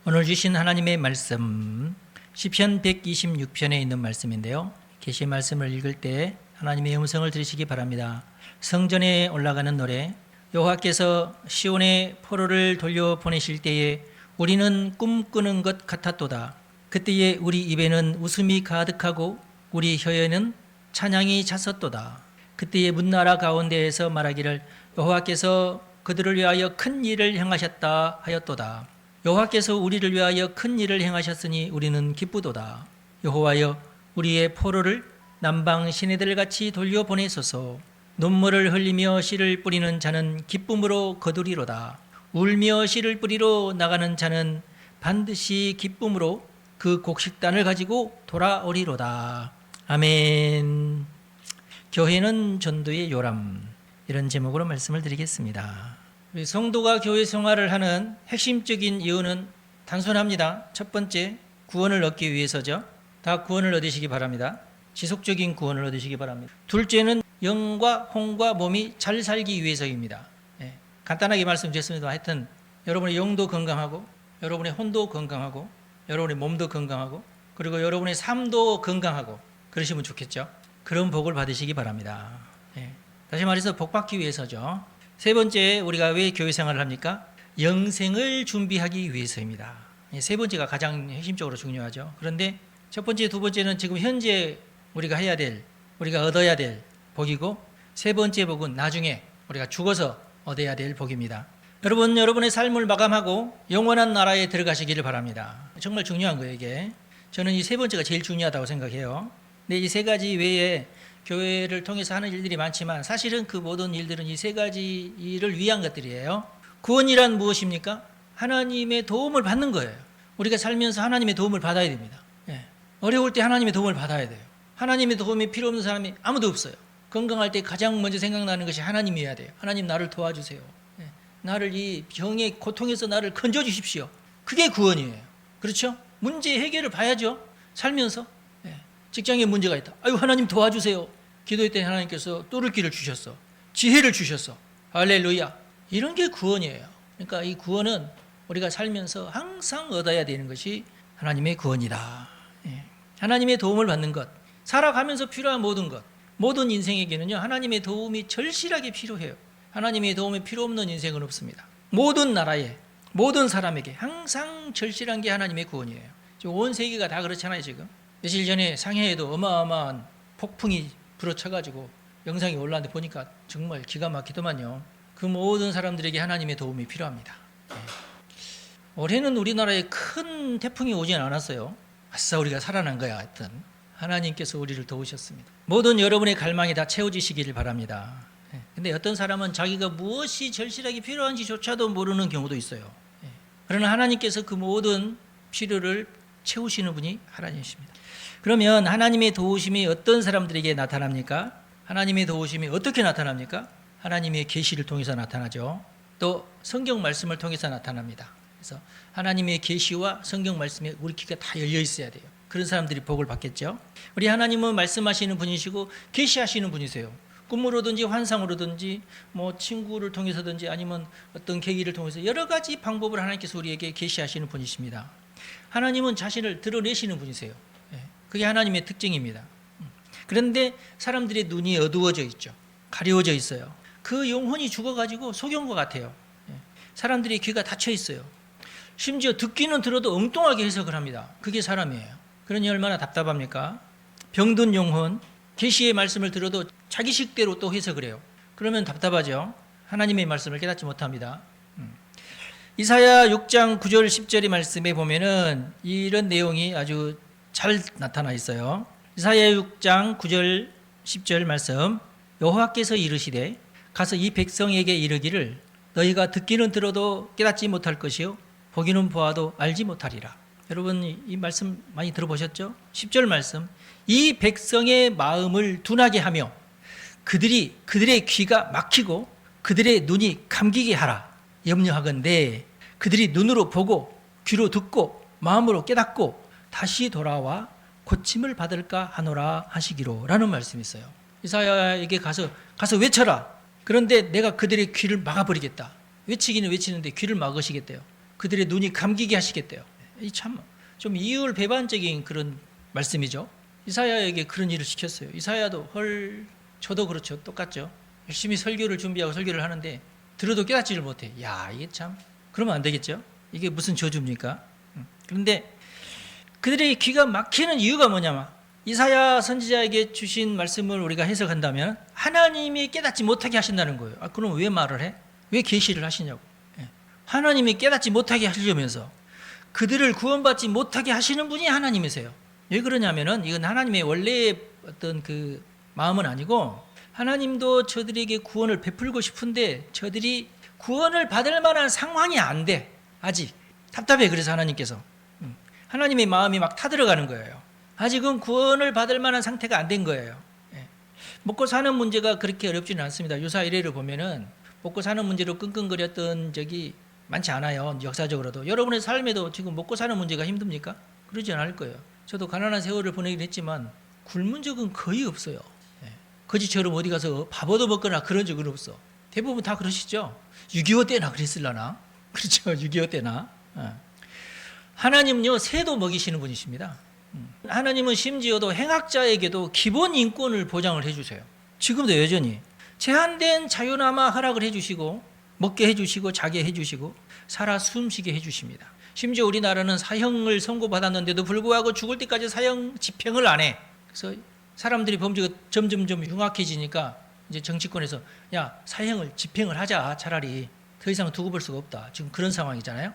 오늘 주신 하나님의 말씀 시편 126편에 있는 말씀인데요. 계시 말씀을 읽을 때 하나님의 음성을 들으시기 바랍니다. 성전에 올라가는 노래, 여호와께서 시온의 포로를 돌려보내실 때에 우리는 꿈꾸는 것 같았도다. 그때에 우리 입에는 웃음이 가득하고 우리 혀에는 찬양이 찼었도다. 그때에 문나라 가운데에서 말하기를 여호와께서 그들을 위하여 큰 일을 행하셨다 하였도다. 여호와께서 우리를 위하여 큰 일을 행하셨으니 우리는 기쁘도다. 여호와여 우리의 포로를 남방 시내들같이 돌려보내소서. 눈물을 흘리며 씨를 뿌리는 자는 기쁨으로 거두리로다. 울며 씨를 뿌리러 나가는 자는 반드시 기쁨으로 그 곡식단을 가지고 돌아오리로다. 아멘. 교회는 전도의 요람, 이런 제목으로 말씀을 드리겠습니다. 우리 성도가 교회 생활을 하는 핵심적인 이유는 단순합니다. 첫 번째, 구원을 얻기 위해서죠. 다 구원을 얻으시기 바랍니다. 지속적인 구원을 얻으시기 바랍니다. 둘째는 영과 혼과 몸이 잘 살기 위해서입니다. 간단하게 말씀드렸습니다. 하여튼 여러분의 영도 건강하고 여러분의 혼도 건강하고 여러분의 몸도 건강하고 그리고 여러분의 삶도 건강하고 그러시면 좋겠죠. 그런 복을 받으시기 바랍니다. 다시 말해서 복 받기 위해서죠. 세 번째, 우리가 왜 교회 생활을 합니까? 영생을 준비하기 위해서입니다. 세 번째가 가장 핵심적으로 중요하죠. 그런데 첫 번째, 두 번째는 지금 현재 우리가 해야 될, 우리가 얻어야 될 복이고, 세 번째 복은 나중에 우리가 죽어서 얻어야 될 복입니다. 여러분, 여러분의 삶을 마감하고 영원한 나라에 들어가시기를 바랍니다. 정말 중요한 거예요, 이게. 저는 이 세 번째가 제일 중요하다고 생각해요. 근데 이 세 가지 외에 교회를 통해서 하는 일들이 많지만 사실은 그 모든 일들은 이 세 가지 일을 위한 것들이에요. 구원이란 무엇입니까? 하나님의 도움을 받는 거예요. 우리가 살면서 하나님의 도움을 받아야 됩니다. 어려울 때 하나님의 도움을 받아야 돼요. 하나님의 도움이 필요 없는 사람이 아무도 없어요. 건강할 때 가장 먼저 생각나는 것이 하나님이어야 돼요. 하나님 나를 도와주세요. 나를 이 병의 고통에서 나를 건져주십시오. 그게 구원이에요. 그렇죠? 문제 해결을 봐야죠. 살면서. 직장에 문제가 있다. 아유, 하나님 도와주세요. 기도할 때 하나님께서 뚫을 길을 주셨어. 지혜를 주셨어. 할렐루야. 이런 게 구원이에요. 그러니까 이 구원은 우리가 살면서 항상 얻어야 되는 것이 하나님의 구원이다. 하나님의 도움을 받는 것, 살아가면서 필요한 모든 것, 모든 인생에게는요, 하나님의 도움이 절실하게 필요해요. 하나님의 도움이 필요 없는 인생은 없습니다. 모든 나라에, 모든 사람에게 항상 절실한 게 하나님의 구원이에요. 지금 온 세계가 다 그렇잖아요, 지금. 며칠 전에 상해에도 어마어마한 폭풍이 불어쳐가지고 영상이 올라왔는데 보니까 정말 기가 막히더만요. 그 모든 사람들에게 하나님의 도움이 필요합니다. 올해는 우리나라에 큰 태풍이 오진 않았어요. 아싸, 우리가 살아난 거야. 하여튼 하나님께서 우리를 도우셨습니다. 모든 여러분의 갈망이 다 채워지시기를 바랍니다. 근데 어떤 사람은 자기가 무엇이 절실하게 필요한지조차도 모르는 경우도 있어요. 그러나 하나님께서 그 모든 필요를 채우시는 분이 하나님이십니다. 그러면 하나님의 도우심이 어떤 사람들에게 나타납니까? 하나님의 도우심이 어떻게 나타납니까? 하나님의 계시를 통해서 나타나죠. 또 성경 말씀을 통해서 나타납니다. 그래서 하나님의 계시와 성경 말씀에 우리 귀가 다 열려 있어야 돼요. 그런 사람들이 복을 받겠죠. 우리 하나님은 말씀하시는 분이시고 계시하시는 분이세요. 꿈으로든지 환상으로든지 뭐 친구를 통해서든지 아니면 어떤 계기를 통해서 여러 가지 방법을 하나님께서 우리에게 계시하시는 분이십니다. 하나님은 자신을 드러내시는 분이세요. 그게 하나님의 특징입니다. 그런데 사람들의 눈이 어두워져 있죠. 가려워져 있어요. 그 영혼이 죽어가지고 소경과 같아요. 사람들의 귀가 닫혀 있어요. 심지어 듣기는 들어도 엉뚱하게 해석을 합니다. 그게 사람이에요. 그러니 얼마나 답답합니까? 병든 영혼, 계시의 말씀을 들어도 자기 식대로 또 해석을 해요. 그러면 답답하죠. 하나님의 말씀을 깨닫지 못합니다. 이사야 6장 9절 10절의 말씀에 보면은 이런 내용이 아주 잘 나타나 있어요. 이사야 6장 9절 10절 말씀, 여호와께서 이르시되 가서 이 백성에게 이르기를 너희가 듣기는 들어도 깨닫지 못할 것이요 보기는 보아도 알지 못하리라. 여러분 이 말씀 많이 들어보셨죠? 10절 말씀, 이 백성의 마음을 둔하게 하며 그들의 귀가 막히고 그들의 눈이 감기게 하라. 염려하건대 그들이 눈으로 보고 귀로 듣고 마음으로 깨닫고 다시 돌아와 고침을 받을까 하노라 하시기로 라는 말씀이 있어요. 이사야에게 가서 외쳐라. 그런데 내가 그들의 귀를 막아버리겠다. 외치기는 외치는데 귀를 막으시겠대요. 그들의 눈이 감기게 하시겠대요. 이 참 좀 이율배반적인 그런 말씀이죠. 이사야에게 그런 일을 시켰어요. 이사야도 헐 저도 그렇죠. 똑같죠. 열심히 설교를 준비하고 설교를 하는데 들어도 깨닫지를 못해. 야 이게 참 그러면 안 되겠죠. 이게 무슨 저주입니까? 그런데 그들의 귀가 막히는 이유가 뭐냐면 이사야 선지자에게 주신 말씀을 우리가 해석한다면 하나님이 깨닫지 못하게 하신다는 거예요. 그럼 왜 말을 해? 왜 계시를 하시냐고. 하나님이 깨닫지 못하게 하시려면서 그들을 구원받지 못하게 하시는 분이 하나님이세요. 왜 그러냐면은 이건 하나님의 원래의 어떤 그 마음은 아니고 하나님도 저들에게 구원을 베풀고 싶은데 저들이 구원을 받을 만한 상황이 안 돼. 아직 답답해. 그래서 하나님께서 하나님의 마음이 막 타들어가는 거예요. 아직은 구원을 받을 만한 상태가 안 된 거예요. 먹고 사는 문제가 그렇게 어렵지는 않습니다. 유사 이래를 보면은 먹고 사는 문제로 끙끙거렸던 적이 많지 않아요. 역사적으로도. 여러분의 삶에도 지금 먹고 사는 문제가 힘듭니까? 그러지 않을 거예요. 저도 가난한 세월을 보내긴 했지만 굶은 적은 거의 없어요. 거지처럼 어디 가서 밥 얻어먹거나 그런 적은 없어. 대부분 다 그러시죠. 6.25 때나 그랬을라나? 그렇죠. 6.25 때나. 하나님은요, 새도 먹이시는 분이십니다. 하나님은 심지어도 행악자에게도 기본 인권을 보장을 해주세요. 지금도 여전히 제한된 자유나마 허락을 해주시고 먹게 해주시고 자게 해주시고 살아 숨쉬게 해주십니다. 심지어 우리나라는 사형을 선고받았는데도 불구하고 죽을 때까지 사형 집행을 안 해. 그래서 사람들이 범죄가 점점점 흉악해지니까 이제 정치권에서 야 사형을 집행을 하자. 차라리 더 이상 두고 볼 수가 없다. 지금 그런 상황이잖아요.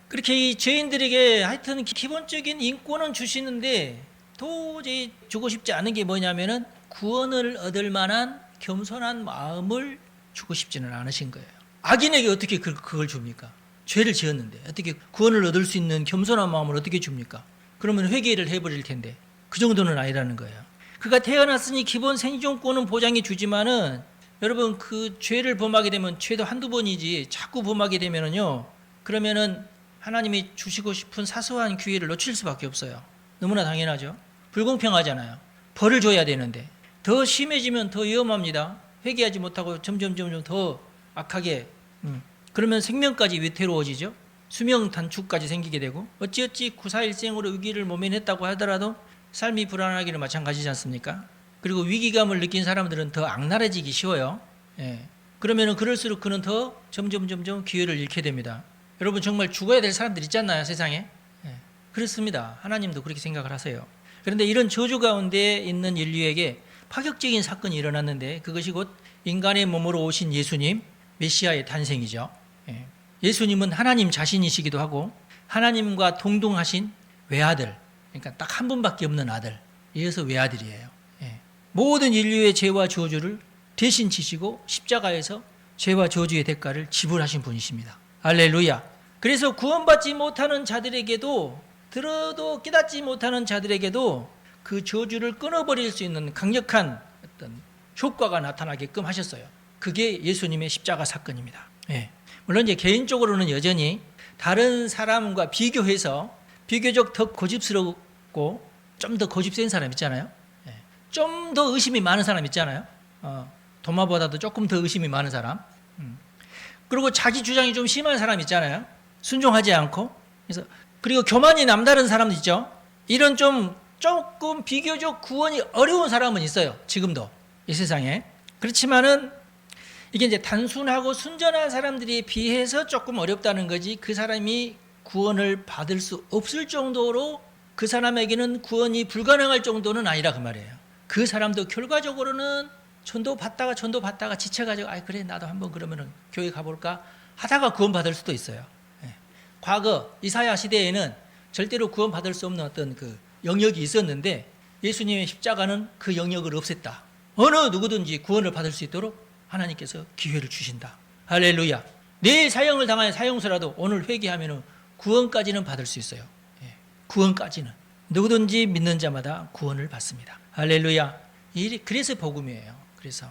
그렇게 이 죄인들에게 하여튼 기본적인 인권은 주시는데 도저히 주고 싶지 않은 게 뭐냐면은 구원을 얻을 만한 겸손한 마음을 주고 싶지는 않으신 거예요. 악인에게 어떻게 그걸 줍니까? 죄를 지었는데 어떻게 구원을 얻을 수 있는 겸손한 마음을 어떻게 줍니까? 그러면 회개를 해버릴 텐데 그 정도는 아니라는 거예요. 그가 태어났으니 기본 생존권은 보장해 주지만은 여러분 그 죄를 범하게 되면 죄도 한두 번이지 자꾸 범하게 되면은요 그러면은 하나님이 주시고 싶은 사소한 기회를 놓칠 수밖에 없어요. 너무나 당연하죠. 불공평하잖아요. 벌을 줘야 되는데 더 심해지면 더 위험합니다. 회개하지 못하고 점점 더 악하게 그러면 생명까지 위태로워지죠. 수명 단축까지 생기게 되고 어찌어찌 구사일생으로 위기를 모면했다고 하더라도 삶이 불안하기는 마찬가지지 않습니까? 그리고 위기감을 느낀 사람들은 더 악랄해지기 쉬워요. 그러면은 그럴수록 그는 더 점점 기회를 잃게 됩니다. 여러분 정말 죽어야 될 사람들 있지 않나요? 세상에? 그렇습니다. 하나님도 그렇게 생각을 하세요. 그런데 이런 저주 가운데 있는 인류에게 파격적인 사건이 일어났는데 그것이 곧 인간의 몸으로 오신 예수님, 메시아의 탄생이죠. 예수님은 하나님 자신이시기도 하고 하나님과 동등하신 외아들, 그러니까 딱 한 분밖에 없는 아들, 이어서 외아들이에요. 모든 인류의 죄와 저주를 대신 지시고 십자가에서 죄와 저주의 대가를 지불하신 분이십니다. 할렐루야. 그래서 구원받지 못하는 자들에게도 들어도 깨닫지 못하는 자들에게도 그 저주를 끊어버릴 수 있는 강력한 어떤 효과가 나타나게끔 하셨어요. 그게 예수님의 십자가 사건입니다. 물론 이제 개인적으로는 여전히 다른 사람과 비교해서 비교적 더 고집스럽고 좀 더 고집센 사람 있잖아요. 좀 더 의심이 많은 사람 있잖아요. 도마보다도 조금 더 의심이 많은 사람. 그리고 자기 주장이 좀 심한 사람 있잖아요. 순종하지 않고. 그래서 그리고 교만이 남다른 사람도 있죠. 이런 조금 비교적 구원이 어려운 사람은 있어요. 지금도 이 세상에. 그렇지만은 이게 이제 단순하고 순전한 사람들에 비해서 조금 어렵다는 거지. 그 사람이 구원을 받을 수 없을 정도로 그 사람에게는 구원이 불가능할 정도는 아니라 그 말이에요. 그 사람도 결과적으로는 전도 받다가 지쳐가지고 그래 나도 한번 그러면은 교회 가볼까 하다가 구원 받을 수도 있어요. 과거 이사야 시대에는 절대로 구원 받을 수 없는 어떤 그 영역이 있었는데 예수님의 십자가는 그 영역을 없앴다. 어느 누구든지 구원을 받을 수 있도록 하나님께서 기회를 주신다. 할렐루야. 내일 사형을 당한 사형수라도 오늘 회개하면은 구원까지는 받을 수 있어요. 구원까지는 누구든지 믿는 자마다 구원을 받습니다. 할렐루야. 그래서 복음이에요. 그래서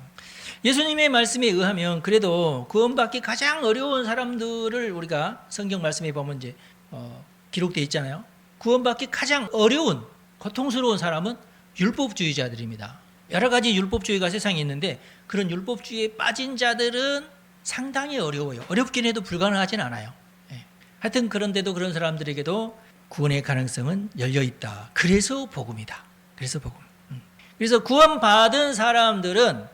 예수님의 말씀에 의하면 그래도 구원받기 가장 어려운 사람들을 우리가 성경 말씀에 보면 이제 기록되어 있잖아요. 구원받기 가장 어려운 고통스러운 사람은 율법주의자들입니다. 여러 가지 율법주의가 세상에 있는데 그런 율법주의에 빠진 자들은 상당히 어려워요. 어렵긴 해도 불가능하진 않아요. 하여튼 그런데도 그런 사람들에게도 구원의 가능성은 열려 있다. 그래서 복음이다. 그래서 복음. 그래서 구원받은 사람들은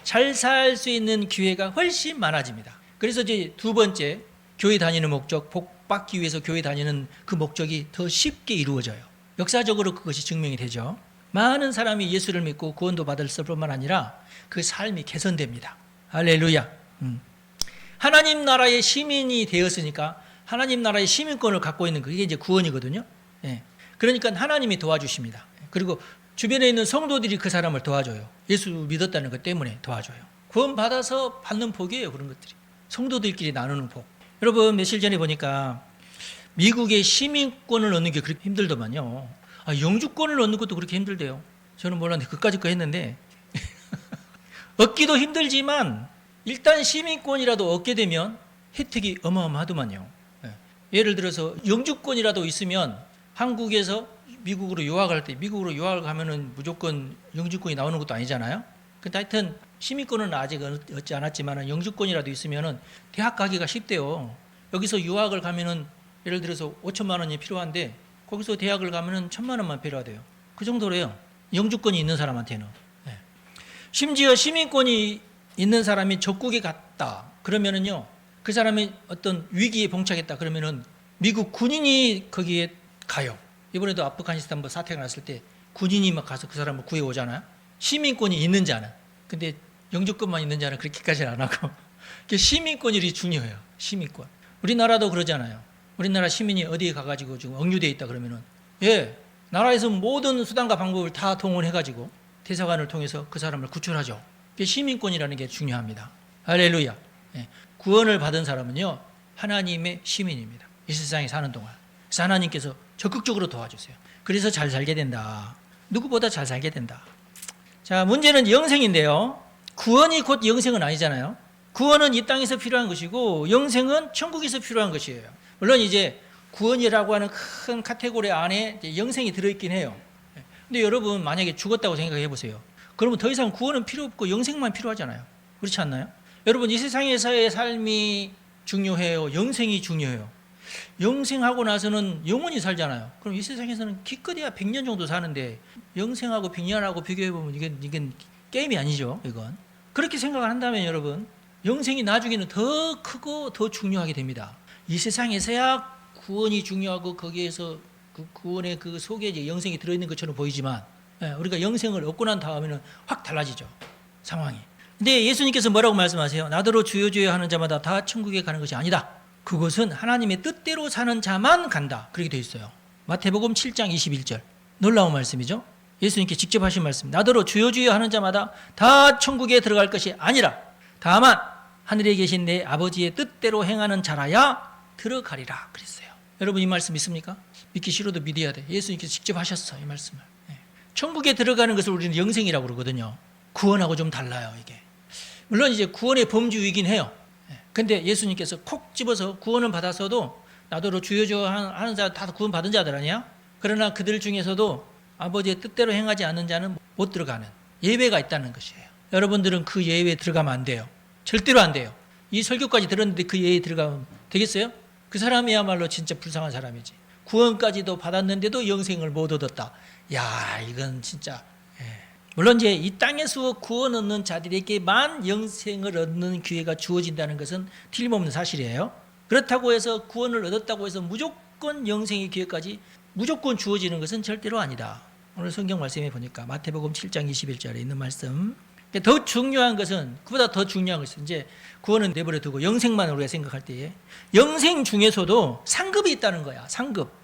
잘 살 수 있는 기회가 훨씬 많아집니다. 그래서 이제 두 번째, 교회 다니는 목적, 복 받기 위해서 교회 다니는 그 목적이 더 쉽게 이루어져요. 역사적으로 그것이 증명이 되죠. 많은 사람이 예수를 믿고 구원도 받을 뿐만 아니라 그 삶이 개선됩니다. 할렐루야. 하나님 나라의 시민이 되었으니까 하나님 나라의 시민권을 갖고 있는 그게 이제 구원이거든요. 예. 그러니까 하나님이 도와주십니다. 그리고 주변에 있는 성도들이 그 사람을 도와줘요. 예수 믿었다는 것 때문에 도와줘요. 구원 받아서 받는 복이에요. 그런 것들이. 성도들끼리 나누는 복. 여러분 며칠 전에 보니까 미국의 시민권을 얻는 게 그렇게 힘들더만요. 영주권을 얻는 것도 그렇게 힘들대요. 저는 몰랐는데 그까짓 거 했는데 얻기도 힘들지만 일단 시민권이라도 얻게 되면 혜택이 어마어마하더만요. 예를 들어서 영주권이라도 있으면 한국에서 미국으로 유학할 때 미국으로 유학을 가면은 무조건 영주권이 나오는 것도 아니잖아요. 근데 하여튼 시민권은 아직 얻지 않았지만 영주권이라도 있으면은 대학 가기가 쉽대요. 여기서 유학을 가면은 예를 들어서 5천만 원이 필요한데 거기서 대학을 가면은 1,000만 원만 필요하대요. 그 정도래요. 영주권이 있는 사람한테는. 심지어 시민권이 있는 사람이 적국에 갔다 그러면은요, 그 사람이 어떤 위기에 봉착했다 그러면은 미국 군인이 거기에 가요. 이번에도 아프가니스탄 뭐 사태가 났을 때 군인이 막 가서 그 사람을 구해 오잖아요. 시민권이 있는 자는. 근데 영주권만 있는 자는 그렇게까지는 안 하고 시민권이 중요해요. 시민권. 우리나라도 그러잖아요. 우리나라 시민이 어디에 가가지고 지금 억류돼 있다 그러면은 나라에서 모든 수단과 방법을 다 동원해가지고 대사관을 통해서 그 사람을 구출하죠. 시민권이라는 게 중요합니다. 할렐루야. 구원을 받은 사람은요 하나님의 시민입니다. 이 세상에 사는 동안. 그래서 하나님께서 적극적으로 도와주세요. 그래서 잘 살게 된다. 누구보다 잘 살게 된다. 자, 문제는 영생인데요. 구원이 곧 영생은 아니잖아요. 구원은 이 땅에서 필요한 것이고 영생은 천국에서 필요한 것이에요. 물론 이제 구원이라고 하는 큰 카테고리 안에 영생이 들어있긴 해요. 근데 여러분 만약에 죽었다고 생각해 보세요. 그러면 더 이상 구원은 필요 없고 영생만 필요하잖아요. 그렇지 않나요? 여러분 이 세상에서의 삶이 중요해요. 영생이 중요해요. 영생하고 나서는 영원히 살잖아요. 그럼 이 세상에서는 기껏해야 100년 정도 사는데 영생하고 100년하고 비교해보면 이건 게임이 아니죠. 이건. 그렇게 생각을 한다면 여러분 영생이 나중에는 더 크고 더 중요하게 됩니다. 이 세상에서야 구원이 중요하고 거기에서 그 구원의 그 속에 이제 영생이 들어있는 것처럼 보이지만 우리가 영생을 얻고 난 다음에는 확 달라지죠. 상황이. 근데 예수님께서 뭐라고 말씀하세요? 나더러 주여 주여 하는 자마다 다 천국에 가는 것이 아니다. 그것은 하나님의 뜻대로 사는 자만 간다. 그렇게 되어 있어요. 마태복음 7장 21절. 놀라운 말씀이죠. 예수님께 직접 하신 말씀. 나더러 주여 주여 하는 자마다 다 천국에 들어갈 것이 아니라 다만 하늘에 계신 내 아버지의 뜻대로 행하는 자라야 들어가리라 그랬어요. 여러분 이 말씀 믿습니까? 믿기 싫어도 믿어야 돼. 예수님께서 직접 하셨어 이 말씀을. 천국에 들어가는 것을 우리는 영생이라고 그러거든요. 구원하고 좀 달라요 이게. 물론 이제 구원의 범주이긴 해요. 근데 예수님께서 콕 집어서 구원을 받았어도 나더러 주여 주여 하는 자 다 구원 받은 자들 아니야? 그러나 그들 중에서도 아버지의 뜻대로 행하지 않는 자는 못 들어가는 예외가 있다는 것이에요. 여러분들은 그 예외에 들어가면 안 돼요. 절대로 안 돼요. 이 설교까지 들었는데 그 예외에 들어가면 되겠어요? 그 사람이야말로 진짜 불쌍한 사람이지. 구원까지도 받았는데도 영생을 못 얻었다. 야, 이건 진짜. 물론 이제 이 땅에서 구원 얻는 자들에게만 영생을 얻는 기회가 주어진다는 것은 틀림없는 사실이에요. 그렇다고 해서 구원을 얻었다고 해서 무조건 영생의 기회까지 무조건 주어지는 것은 절대로 아니다. 오늘 성경 말씀에 보니까 마태복음 7장 21절에 있는 말씀. 더 중요한 것은 그보다 더 중요한 것은 이제 구원은 내버려 두고 영생만 우리가 생각할 때에 영생 중에서도 상급이 있다는 거야. 상급.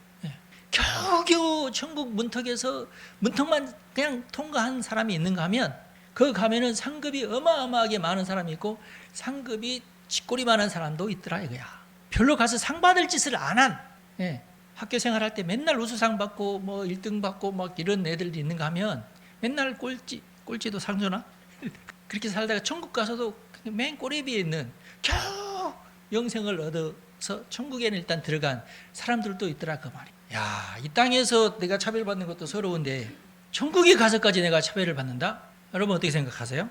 겨우겨우 천국 문턱에서 문턱만 그냥 통과한 사람이 있는가 하면 거기 가면은 상급이 어마어마하게 많은 사람이 있고 상급이 쥐꼬리만한 사람도 있더라 이거야. 별로 가서 상 받을 짓을 안 한. 학교 생활할 때 맨날 우수상 받고 뭐 1등 받고 막 이런 애들이 있는가 하면 맨날 꼴찌도 상 주나? 그렇게 살다가 천국 가서도 맨 꼬리비에 있는 겨우 영생을 얻어서 천국에는 일단 들어간 사람들도 있더라 그 말이야. 야, 이 땅에서 내가 차별받는 것도 서러운데 천국에 가서까지 내가 차별을 받는다? 여러분 어떻게 생각하세요?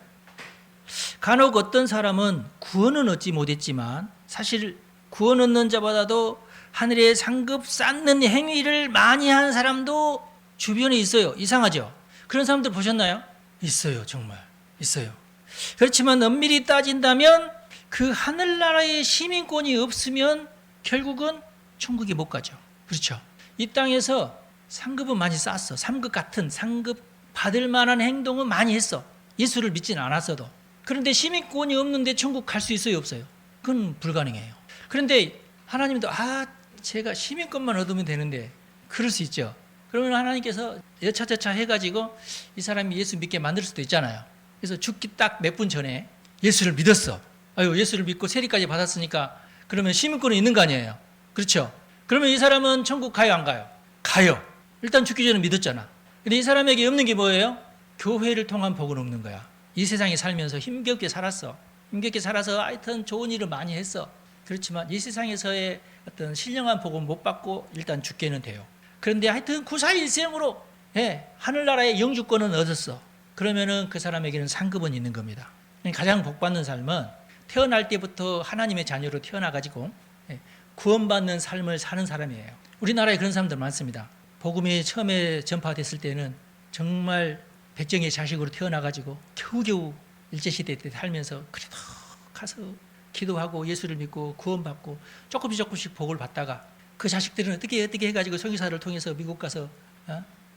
간혹 어떤 사람은 구원은 얻지 못했지만 사실 구원 얻는 자보다도 하늘에 상급 쌓는 행위를 많이 한 사람도 주변에 있어요. 이상하죠? 그런 사람들 보셨나요? 있어요. 정말 있어요. 그렇지만 엄밀히 따진다면 그 하늘나라의 시민권이 없으면 결국은 천국에 못 가죠. 그렇죠? 이 땅에서 상급은 많이 쌓았어. 상급 같은 상급 받을 만한 행동은 많이 했어. 예수를 믿지는 않았어도. 그런데 시민권이 없는데 천국 갈 수 있어요? 없어요? 그건 불가능해요. 그런데 하나님도 제가 시민권만 얻으면 되는데 그럴 수 있죠. 그러면 하나님께서 여차저차 해가지고 이 사람이 예수 믿게 만들 수도 있잖아요. 그래서 죽기 딱 몇 분 전에 예수를 믿었어. 예수를 믿고 세리까지 받았으니까 그러면 시민권은 있는 거 아니에요. 그렇죠? 그러면 이 사람은 천국 가요 안 가요? 가요. 일단 죽기 전에 믿었잖아. 근데 이 사람에게 없는 게 뭐예요? 교회를 통한 복은 없는 거야. 이 세상에 살면서 힘겹게 살았어. 힘겹게 살아서 하여튼 좋은 일을 많이 했어. 그렇지만 이 세상에서의 어떤 신령한 복은 못 받고 일단 죽게는 돼요. 그런데 하여튼 구사일생으로 하늘나라의 영주권은 얻었어. 그러면은 그 사람에게는 상급은 있는 겁니다. 가장 복받는 삶은 태어날 때부터 하나님의 자녀로 태어나가지고 구원받는 삶을 사는 사람이에요. 우리나라에 그런 사람들 많습니다. 복음이 처음에 전파됐을 때는 정말 백정의 자식으로 태어나가지고 겨우겨우 일제시대 때 살면서 그래도 가서 기도하고 예수를 믿고 구원받고 조금씩 복을 받다가 그 자식들은 어떻게 해가지고 성교사를 통해서 미국 가서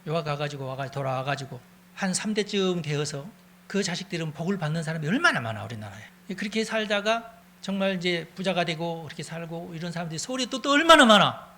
유학 가가지고 돌아와가지고 한 3대쯤 되어서 그 자식들은 복을 받는 사람이 얼마나 많아 우리나라에. 그렇게 살다가 정말 이제 부자가 되고 그렇게 살고 이런 사람들이 서울에 또 얼마나 많아.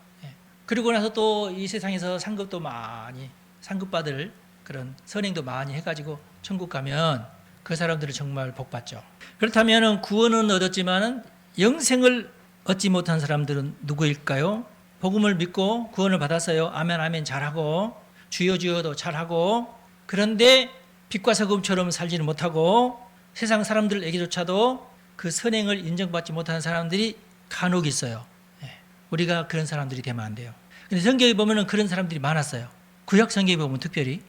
그리고 나서 또 이 세상에서 상급도 많이 상급받을 그런 선행도 많이 해가지고 천국 가면 그 사람들은 정말 복 받죠. 그렇다면 구원은 얻었지만은 영생을 얻지 못한 사람들은 누구일까요? 복음을 믿고 구원을 받았어요. 아멘 아멘 잘하고 주여 주여도 잘하고 그런데 빛과 소금처럼 살지는 못하고 세상 사람들에게조차도 그 선행을 인정받지 못하는 사람들이 간혹 있어요. 우리가 그런 사람들이 되면 안 돼요. 근데 성경에 보면은 그런 사람들이 많았어요. 구약 성경에 보면 특별히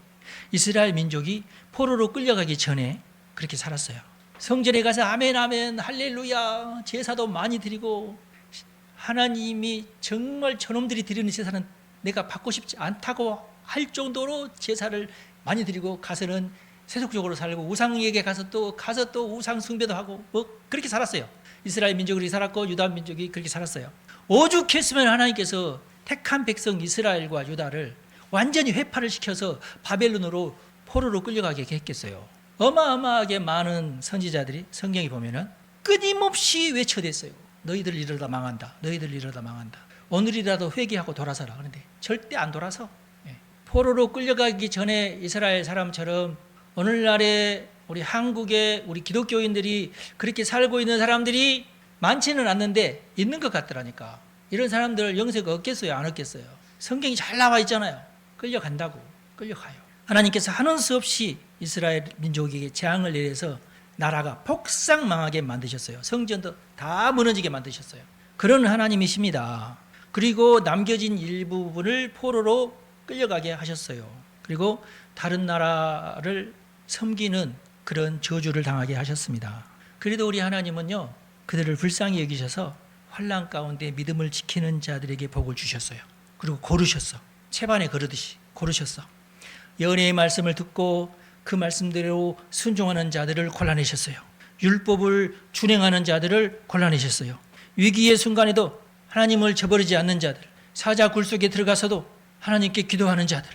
이스라엘 민족이 포로로 끌려가기 전에 그렇게 살았어요. 성전에 가서 아멘 아멘 할렐루야 제사도 많이 드리고 하나님이 정말 저놈들이 드리는 제사는 내가 받고 싶지 않다고 할 정도로 제사를 많이 드리고 가서는 세속적으로 살고 우상에게 가서 또 우상 숭배도 하고 그렇게 살았어요. 이스라엘 민족이 살았고 유다 민족이 그렇게 살았어요. 오죽했으면 하나님께서 택한 백성 이스라엘과 유다를 완전히 회파를 시켜서 바벨론으로 포로로 끌려가게 했겠어요. 어마어마하게 많은 선지자들이 성경에 보면은 끊임없이 외쳐댔어요. 너희들 이러다 망한다. 너희들 이러다 망한다. 오늘이라도 회개하고 돌아서라. 그런데 절대 안 돌아서 포로로 끌려가기 전에 이스라엘 사람처럼 오늘날에 우리 한국의 우리 기독교인들이 그렇게 살고 있는 사람들이 많지는 않는데 있는 것 같더라니까. 이런 사람들 영생 얻겠어요? 안 얻겠어요? 성경이 잘 나와 있잖아요. 끌려간다고. 끌려가요. 하나님께서 하는 수 없이 이스라엘 민족에게 재앙을 내려서 나라가 폭삭 망하게 만드셨어요. 성전도 다 무너지게 만드셨어요. 그런 하나님이십니다. 그리고 남겨진 일부분을 포로로 끌려가게 하셨어요. 그리고 다른 나라를 섬기는 그런 저주를 당하게 하셨습니다. 그래도 우리 하나님은요, 그들을 불쌍히 여기셔서 환난 가운데 믿음을 지키는 자들에게 복을 주셨어요. 그리고 고르셨어. 채반에 거르듯이 고르셨어. 연애의 말씀을 듣고 그 말씀대로 순종하는 자들을 골라내셨어요. 율법을 준행하는 자들을 골라내셨어요. 위기의 순간에도 하나님을 저버리지 않는 자들, 사자 굴 속에 들어가서도 하나님께 기도하는 자들,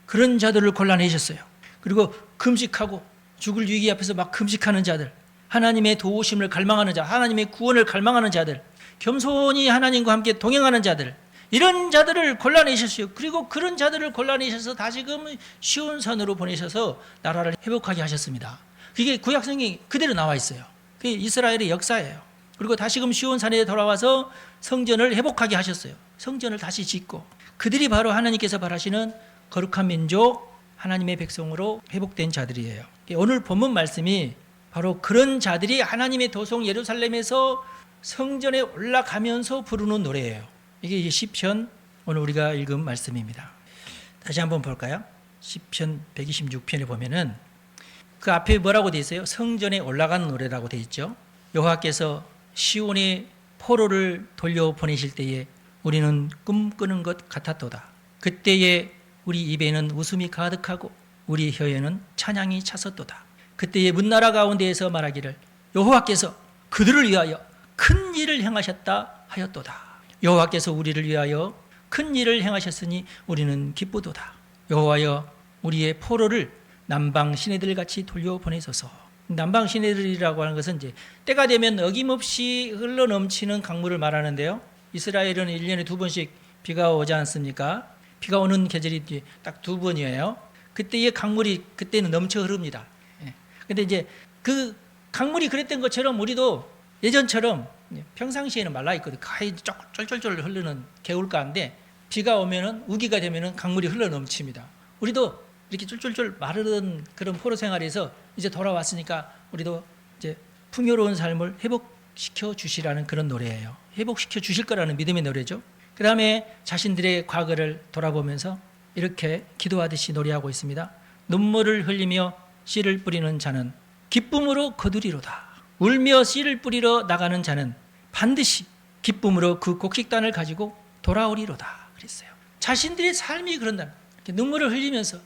그런 자들을 골라내셨어요. 그리고 금식하고 죽을 위기 앞에서 막 금식하는 자들, 하나님의 도우심을 갈망하는 자, 하나님의 구원을 갈망하는 자들, 겸손히 하나님과 함께 동행하는 자들, 이런 자들을 골라내셨어요. 그리고 그런 자들을 골라내셔서 다시금 시온산으로 보내셔서 나라를 회복하게 하셨습니다. 그게 구약성경이 그대로 나와 있어요. 그게 이스라엘의 역사예요. 그리고 다시금 시온산에 돌아와서 성전을 회복하게 하셨어요. 성전을 다시 짓고 그들이 바로 하나님께서 바라시는 거룩한 민족, 하나님의 백성으로 회복된 자들이에요. 오늘 본문 말씀이 바로 그런 자들이 하나님의 도성 예루살렘에서 성전에 올라가면서 부르는 노래예요. 이게 시편 오늘 우리가 읽은 말씀입니다. 다시 한번 볼까요? 시편 126편에 보면은 그 앞에 뭐라고 되어 있어요? 성전에 올라가는 노래라고 되어 있죠. 여호와께서 시온의 포로를 돌려보내실 때에 우리는 꿈꾸는 것 같았도다. 그때에 우리 입에는 웃음이 가득하고 우리 혀에는 찬양이 찼었도다. 그때의 문나라 가운데에서 말하기를 여호와께서 그들을 위하여 큰 일을 행하셨다 하였도다. 여호와께서 우리를 위하여 큰 일을 행하셨으니 우리는 기쁘도다. 여호와여 우리의 포로를 남방 시내들 같이 돌려보내소서. 남방 시내들이라고 하는 것은 이제 때가 되면 어김없이 흘러 넘치는 강물을 말하는데요. 이스라엘은 1년에 2번씩 비가 오지 않습니까? 비가 오는 계절이 딱 2번이에요. 그때의 강물이 그때는 넘쳐 흐릅니다. 근데 이제 그 강물이 그랬던 것처럼 우리도 예전처럼 평상시에는 말라 있거든요. 거의 쫄쫄쫄 흐르는 개울가인데 비가 오면은 우기가 되면은 강물이 흘러 넘칩니다. 우리도 이렇게 쫄쫄쫄 마르던 그런 포로 생활에서 이제 돌아왔으니까 우리도 이제 풍요로운 삶을 회복시켜 주시라는 그런 노래예요. 회복시켜 주실 거라는 믿음의 노래죠. 그 다음에 자신들의 과거를 돌아보면서 이렇게 기도하듯이 노래하고 있습니다. 눈물을 흘리며 씨를 뿌리는 자는 기쁨으로 거두리로다. 울며 씨를 뿌리러 나가는 자는 반드시 기쁨으로 그 곡식단을 가지고 돌아오리로다. 그랬어요. 자신들의 삶이 그런다. 눈물을 흘리면서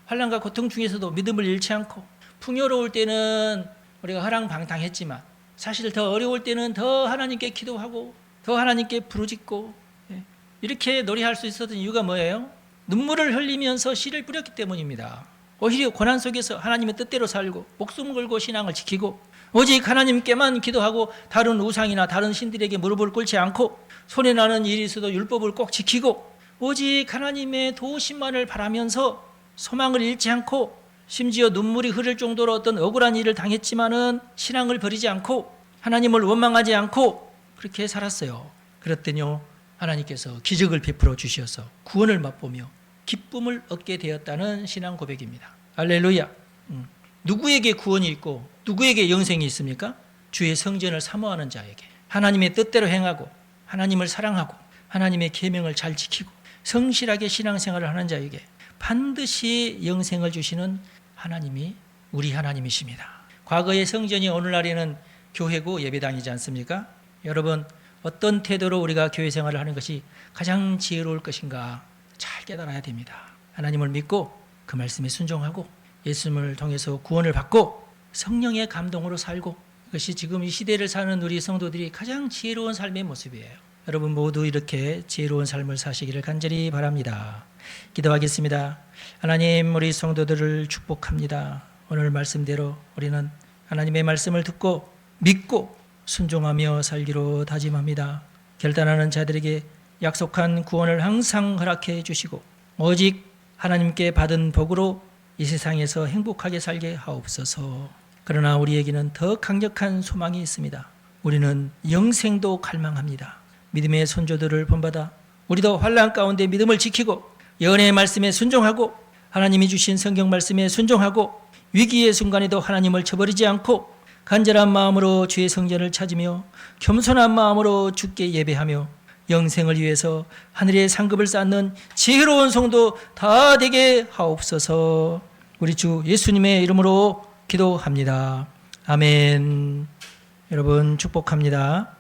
환난과 고통 중에서도 믿음을 잃지 않고 풍요로울 때는 우리가 허랑방탕했지만 사실 더 어려울 때는 더 하나님께 기도하고 더 하나님께 부르짖고 이렇게 노래할 수 있었던 이유가 뭐예요? 눈물을 흘리면서 씨를 뿌렸기 때문입니다. 오히려 고난 속에서 하나님의 뜻대로 살고 목숨 걸고 신앙을 지키고 오직 하나님께만 기도하고 다른 우상이나 다른 신들에게 무릎을 꿇지 않고 손해나는 일이 있어도 율법을 꼭 지키고 오직 하나님의 도우심만을 바라면서 소망을 잃지 않고 심지어 눈물이 흐를 정도로 어떤 억울한 일을 당했지만은 신앙을 버리지 않고 하나님을 원망하지 않고 그렇게 살았어요. 그랬더니요 하나님께서 기적을 베풀어 주셔서 구원을 맛보며 기쁨을 얻게 되었다는 신앙 고백입니다. 할렐루야. 누구에게 구원이 있고 누구에게 영생이 있습니까? 주의 성전을 사모하는 자에게 하나님의 뜻대로 행하고 하나님을 사랑하고 하나님의 계명을 잘 지키고 성실하게 신앙생활을 하는 자에게 반드시 영생을 주시는 하나님이 우리 하나님이십니다. 과거의 성전이 오늘날에는 교회고 예배당이지 않습니까? 여러분 어떤 태도로 우리가 교회 생활을 하는 것이 가장 지혜로울 것인가 잘 깨달아야 됩니다. 하나님을 믿고 그 말씀에 순종하고 예수님을 통해서 구원을 받고 성령의 감동으로 살고 그것이 지금 이 시대를 사는 우리 성도들이 가장 지혜로운 삶의 모습이에요. 여러분 모두 이렇게 지혜로운 삶을 사시기를 간절히 바랍니다. 기도하겠습니다. 하나님 우리 성도들을 축복합니다. 오늘 말씀대로 우리는 하나님의 말씀을 듣고 믿고 순종하며 살기로 다짐합니다. 결단하는 자들에게 약속한 구원을 항상 허락해 주시고 오직 하나님께 받은 복으로 이 세상에서 행복하게 살게 하옵소서. 그러나 우리에게는 더 강력한 소망이 있습니다. 우리는 영생도 갈망합니다. 믿음의 선조들을 본받아 우리도 환난 가운데 믿음을 지키고 예언의 말씀에 순종하고 하나님이 주신 성경 말씀에 순종하고 위기의 순간에도 하나님을 저버리지 않고 간절한 마음으로 주의 성전을 찾으며 겸손한 마음으로 주께 예배하며 영생을 위해서 하늘의 상급을 쌓는 지혜로운 성도 다 되게 하옵소서. 우리 주 예수님의 이름으로 기도합니다. 아멘. 여러분 축복합니다.